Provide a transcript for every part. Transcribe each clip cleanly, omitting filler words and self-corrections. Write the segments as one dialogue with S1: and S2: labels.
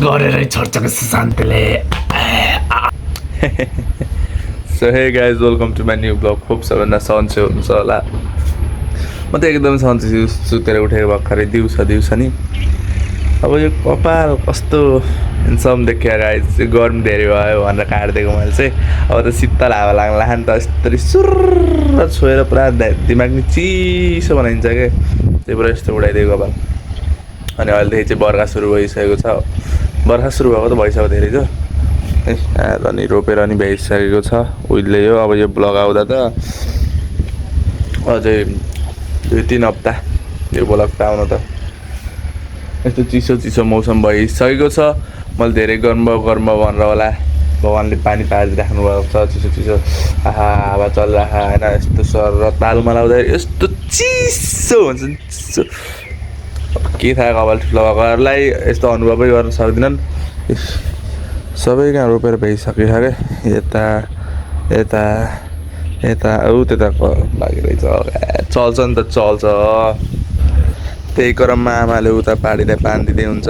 S1: गरेरै छोड्छ कि शान्तिले।
S2: So hey guys, welcome to my new vlog. Hope सबैजना सन्चै हुनुहुन्छ होला। म त एकदमै सन्चै छु, सुतेर उठेको भर्खरै दिउँसो नि। अब यो कपाल कस्तो हेन्सम देखियो गाइस, गर्मी धेरै भयो भनेर काटिदिएको मैले चाहिँ। अब त शीतल हावा लाग्ला नि त, यस्तरी सुर्र छोएर पुरा दिमाग नि चिसो बनाइन्छ क्या, त्यही भएर यस्तो उडाइदिएको कपाल। अनि अहिलेदेखि चाहिँ बर्खा सुरु भइसकेको छ। बर्खा सुरु भएको त भइसक्यो धेरै छ। अनि रोपेर नि भ्याइसकेको छ उहिले यो। अब यो ब्लग आउँदा त अझै 2-3 हप्ता यो ब्लग त आउनु त। यस्तो चिसो मौसम भइसकेको छ। मैले धेरै गर्म भनेर होला भगवान्ले पानी पारिराख्नु भएको छ। चिसो आहा हावा चलिरहेको होइन, यस्तो सर तालुमा लाउँदाखेरि यस्तो चिसो हुन्छ नि, चिसो। अब के थाहा कपाल ठुलो भएकोहरूलाई यस्तो अनुभवै गर्न सक्दैनन्। सबै कहाँ रोपेर भइसकेको छ क्या, यता त्यता लागिरहेछ। चल्छ नि त, चल्छ। त्यही क्रममा आमाले उता पानीदिँदै हुन्छ।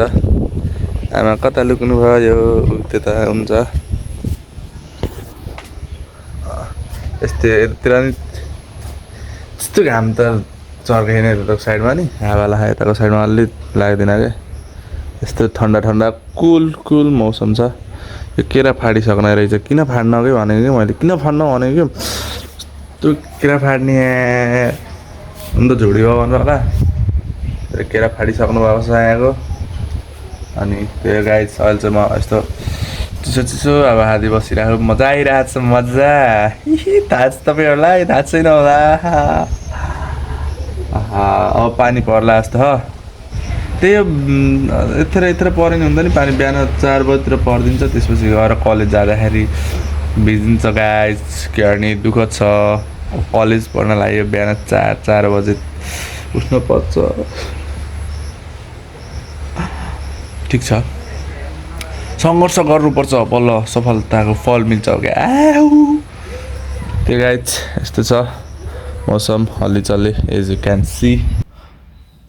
S2: आमा कता लुक्नु भयो, त्यता हुन्छ। यस्तोतिर नि त्यस्तो घाम त चर्केन यताको साइडमा नि, हावा लाखा यताको साइडमा अलि लाग्दैन क्या। यस्तो ठन्डा कुल मौसम छ। यो केरा फाडिसक्ने रहेछ। किन फाड्न कि भनेको कि मैले, किन फाड्न भनेको कि त्यो केरा फाड्ने अन्त झुडी भयो भनेर होला। केरा फाडिसक्नु भएको छ यहाँको। अनि त्यो गाइस अहिले चाहिँ म यस्तो चिसो अब हादी बसिरहेको, मजा आइरहेको छ, मजा। थाहा छ तपाईँहरूलाई, थाहा छैन होला। अब पानी पर्ला जस्तो हो। त्यही हो, यत्र परेन हुन्छ नि पानी। बिहान 4 बजीतिर परिदिन्छ, त्यसपछि गएर कलेज जाँदाखेरि भिजिन्छ गाइस। के गर्ने दुःख छ। कलेज पढ्न लाग्यो बिहान 4 बजे उठ्नु पर्छ। ठिक छ, सङ्घर्ष गर्नुपर्छ, बल्ल सफलताको फल मिल्छ क्या। त्यो गाइस यस्तो छ मौसम हल्लीचल्ली, एज यु क्यान सी।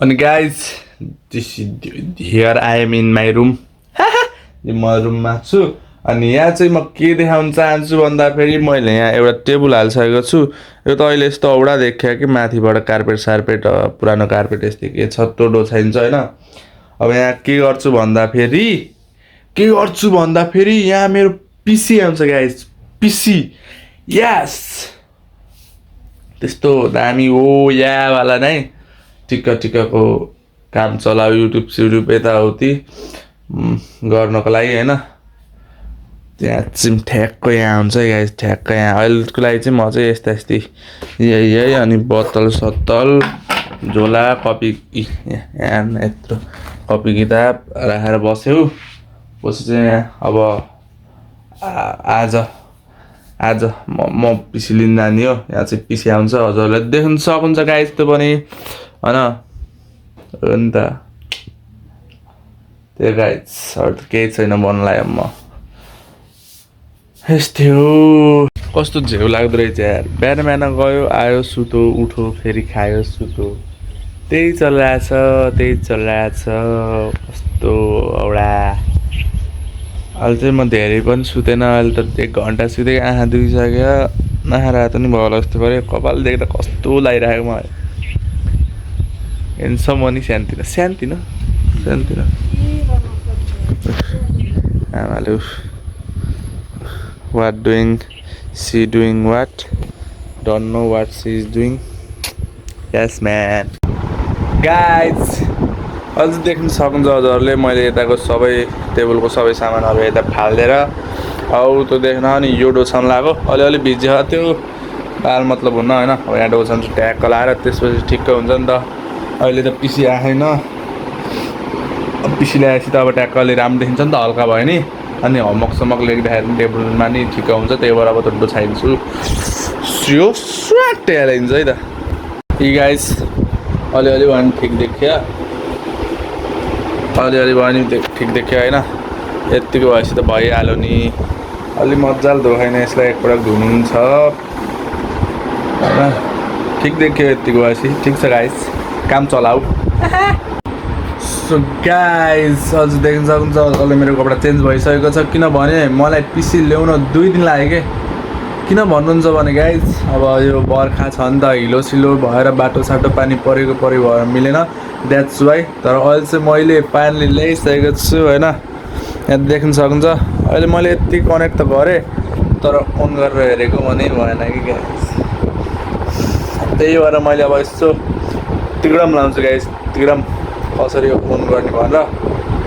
S2: अनि guys here I am in my room. म रुममा छु। अनि यहाँ चाहिँ म के देखाउन चाहन्छु भन्दाखेरि मैले यहाँ एउटा टेबल हालिसकेको छु। यो त अहिले यस्तो औडा देखियो कि माथिबाट कार्पेट पुरानो कार्पेट यस्तो के छ टोडो चाहिन्छ होइन। अब यहाँ के गर्छु भन्दाखेरि यहाँ मेरो पिसी आउँछ गाइस, पिसी। यस, त्यस्तो दामी हो यावाला नै टिक्काको काम चलाऊ, युट्युब यताउति गर्नको लागि होइन। त्यहाँ चाहिँ ठ्याक्कै यहाँ हुन्छ गाइस, ठ्याक्कै यहाँ। अहिलेको लागि चाहिँ म चाहिँ यस्तै यही। अनि बोतल झोला कपी, यहाँ यत्रो कपी किताब राखेर बस्यो। पछि चाहिँ अब आज म पिसी लिन जाने हो। यहाँ चाहिँ पिसी आउँछ, हजुरलाई देख्न सक्नुहुन्छ गाइस त्यो पनि होइन। हो नि त, त्यो गाइस अरू त केही छैन भन्नुलाई। म यस्तै हो। कस्तो झेउ लाग्दो रहेछ यार। बिहान गयो, आयो, सुतो, उठो, फेरि खायो, सुतो, त्यही चलिरहेछ। कस्तो औडा। अहिले चाहिँ म धेरै पनि सुतेन। अहिले त 1 घन्टा सुतेँ, आँखा दुखिसक्यो, आँखा रातो नि भयो होला जस्तो पऱ्यो। कपाल देख्दा कस्तो लागिरहेको मलाई। हेन्सम नि सान्तिन आमाले what doing, she doing what, don't know what she is doing. Yes man. Guys, अझ देख्न सक्नुहुन्छ हजुरहरूले मैले यताको सबै टेबलको सबै सामानहरू यता फालिदिएर अब त्यो देख्न। अनि यो डोछाउन लाग्यो, अलिअलि भिज्यो त्यो बाल मतलब हुन्न होइन। अब यहाँ डोछाउन ट्याक्क लाएर त्यसपछि ठिक्क हुन्छ नि त। अहिले त पिसी आएन, पिसी ल्याएपछि त अब ट्याक्क अलि राम्रो देखिन्छ नि त, हल्का भयो नि। अनि होमवर्क लेख्दाखेरि पनि टेबलमा नि ठिक्क हुन्छ। त्यही भएर अब त डोछाइदिन्छु, सियो स्वाटै हालिदिन्छ है त। यी गाइस अलिअलि भयो भने ठिक देखियो, ठिक देखियो होइन। यत्तिको भएपछि त भइहाल्यो नि। अलि मजाले धोएन यसलाई, एकपटक धुनु छ होइन। ठिक देखियो यत्तिको भएपछि। ठिक छ गाइस, काम चलाऊ। सो गाइस अझ देख्न सक्नुहुन्छ अहिले मेरो कपडा चेन्ज भइसकेको छ किनभने मलाई पिसी ल्याउन 2 दिन लाग्यो के किन भन्नुहुन्छ भने गाइस अब यो बर्खा छ नि त हिलो सिलो भएर बाटो साटो पानी परेको भएर मिलेन द्याट्स वाइ तर अहिले चाहिँ मैले पानी ल्याइसकेको छु होइन यहाँ देख्न सक्नुहुन्छ अहिले मैले यति कनेक्ट त गरेँ तर अन गरेर हेरेको भने भएन कि गाइस त्यही भएर मैले अब यसो तिग्रम लाउँछु गाइस तिग्रम कसरी अन गर्ने भनेर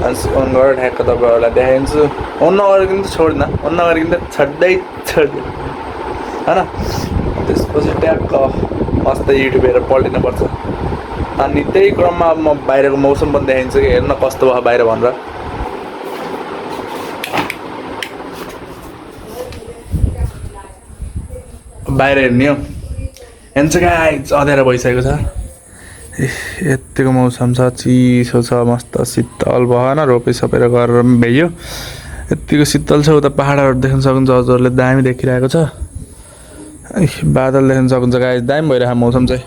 S2: अन गरेर ठ्याक्क तपाईँहरूलाई देखाइदिन्छु अन नगरिकन त छोड्दिनँ अन नगरिकन त छोड्दै होइन त्यसपछि ट्याक्क मस्त युट्युब हेरेर पल्टिनुपर्छ अनि त्यही क्रममा अब म बाहिरको मौसम पनि देखाइदिन्छु कि हेर्न कस्तो भयो बाहिर भनेर बाहिर हेर्ने हो हेर्छ गाइस अँध्यारो भइसकेको छ यतिको मौसम छ चिसो छ मस्त शीतल भएन रोपे सपेर गरेर पनि भ्याइयो यतिको शीतल छ उता पहाडहरू देख्न सक्नुहुन्छ हजुरहरूले दामी देखिरहेको छ बादल देख्न सक्नुहुन्छ गाइस दामी भइरहेको मौसम चाहिँ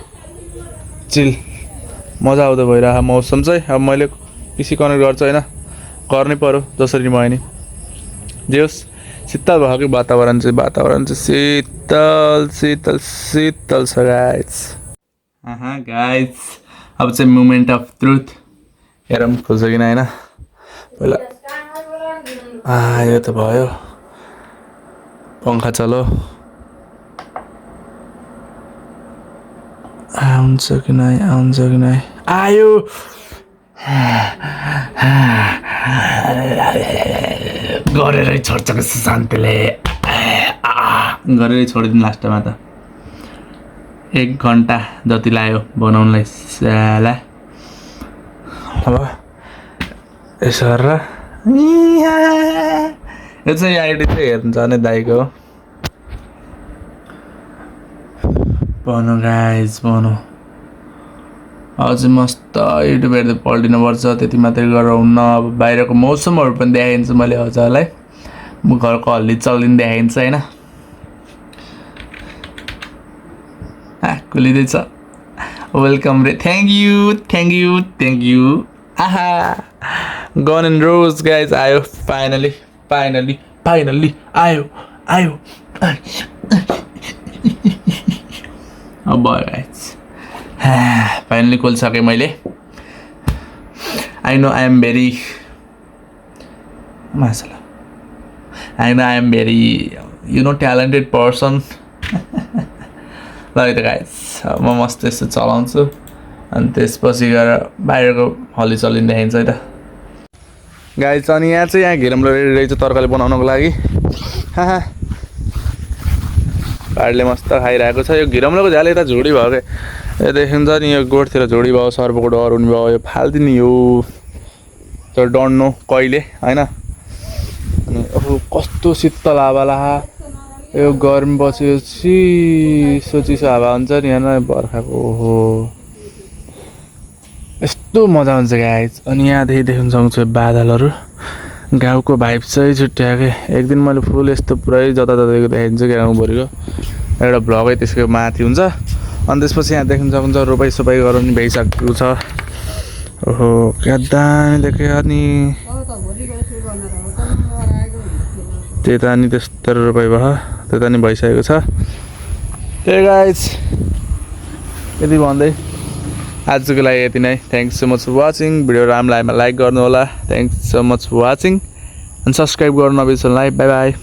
S2: चिल मजा आउँदो भइरहेको मौसम चाहिँ अब मैले पिसी कनेक्ट गर्छु होइन गर्नै पर्यो जसरी भयो नि जे होस् शीतल भयो कि वातावरण चाहिँ शीतल शीतल शीतल छ गाइस गाइस अब चाहिँ मोमेन्ट अफ ट्रुथ हेरौँ खोल्छ किन होइन पहिला यो त भयो पङ्खा चलो आउँछ कि नै आयो
S1: गरेरै छोड्छ कि सुशान्तले
S2: गरेरै छोडिदिनु लास्टमा त 1 घन्टा जति लाग्यो बनाउनलाई साला अब यसो गरेर यो चाहिँ आइडी चाहिँ हेर्नु जाने दाइको हो भनौँ गाइस भनौँ अझै मस्त युट्युब हेर्दै पल्टिनुपर्छ त्यति मात्रै गरेर हुन्न अब बाहिरको मौसमहरू पनि देखाइदिन्छु मैले हजुरलाई म घरको हल्ली चल्दिन देखाइदिन्छु होइन खुलिँदैछ वेलकम रे थ्याङ्क यू आहा गन एन्ड रोज गाइज आयो फाइनली आयो अब भयो गाइज फाइनली खोलिसकेँ मैले I know I am very talented person ल त गाइस म मस्त यस्तो चलाउँछु अनि त्यसपछि गएर बाहिरको हली चलिन देखाइन्छ है त गाइस अनि यहाँ घिरम्लो रेडी रहेछ तरकारी बनाउनको लागि बाढले मस्त खाइरहेको छ यो घिरम्लोको झ्याल यता झुडी भयो क्या यो देखिन्छ नि यो गोठतिर झुडी भयो सर्पको डर हुने भयो यो फालिदिने हो तर डढ्नु कहिले होइन अनि अब कस्तो शीतल हावा ला यो गर्मी बसेपछि चिसो हावा हुन्छ नि होइन बर्खाको ओहो यस्तो मजा हुन्छ गाइस अनि यहाँदेखि देख्न सक्छु बादलहरू गाउँको भाइब चाहिँ छुट्याएकै एक दिन मैले फुल यस्तो पुरै जताततैको देखाइदिन्छु कि गाउँभरिको एउटा भ्लगै त्यसको माथि हुन्छ अनि त्यसपछि यहाँ देख्न सक्नुहुन्छ रोपाइ सोपाइ गराउनु भइसकेको छ ओहो क्या दामी देखेँ अनि त्यता नि त्यस्तो रोपाइ भयो त्यता नि भइसकेको छ त्यही गाइस यति भन्दै आजको लागि यति नै thanks so much for watching video राम्रो लागेमा लाइक गर्नु होला thanks so much for watching अनि सब्सक्राइब गर्नु नबिर्सनु बाई बाई